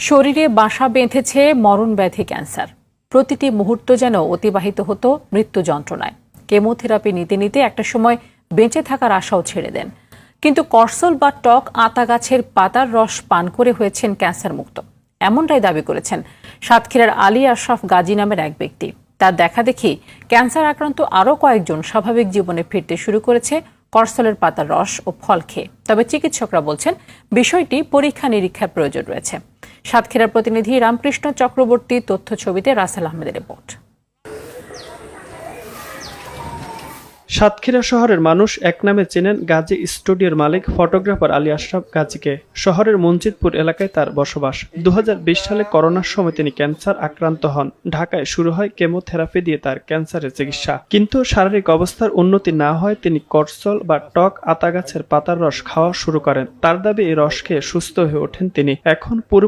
শরীরে বাসা বেঁধেছে মরণ ব্যাধি ক্যান্সার। প্রতিটি মুহূর্ত যেন অতিবাহিত হতো মৃত্যু যন্ত্রণায়। কেমোথেরাপি নিতে নিতে একটা সময় বেঁচে থাকার আশাও ছেড়ে দেন, কিন্তু করসল বা টক আতা গাছের পাতার রস পান করে হয়েছেন ক্যান্সার মুক্ত। এমনটাই দাবি করেছেন সাতক্ষীরার আলী আশরাফ গাজী নামের এক ব্যক্তি। তার দেখা দেখি ক্যান্সার আক্রান্ত আরও কয়েকজন স্বাভাবিক জীবনে ফিরতে শুরু করেছে করসলের পাতার রস ও ফল খেয়ে। তবে চিকিৎসকরা বলছেন বিষয়টি পরীক্ষা নিরীক্ষার প্রয়োজন রয়েছে। সাতক্ষীরার প্রতিনিধি রামকৃষ্ণ চক্রবর্তী তথ্য ছবিতে রাসেল আহমেদের রিপোর্ট। সাতক্ষীরা শহরের মানুষ এক নামে চেনেন গাজী স্টুডিওর মালিক ফটোগ্রাফার আলী আশরাফ গাজীকে। শহরের মঞ্জিতপুর এলাকায় তার বসবাস। 2020 সালে করোনার সময় তিনি ক্যান্সার আক্রান্ত হন। ঢাকায় শুরু হয় কেমোথেরাপি দিয়ে তার ক্যান্সারের চিকিৎসা, কিন্তু শারীরিক অবস্থার উন্নতি না হয় তিনি করসল বা টক আতা গাছের পাতার রস খাওয়া শুরু করেন। তার দাবি এই রস খেয়ে সুস্থ হয়ে ওঠেন তিনি। এখন পুরোপুরি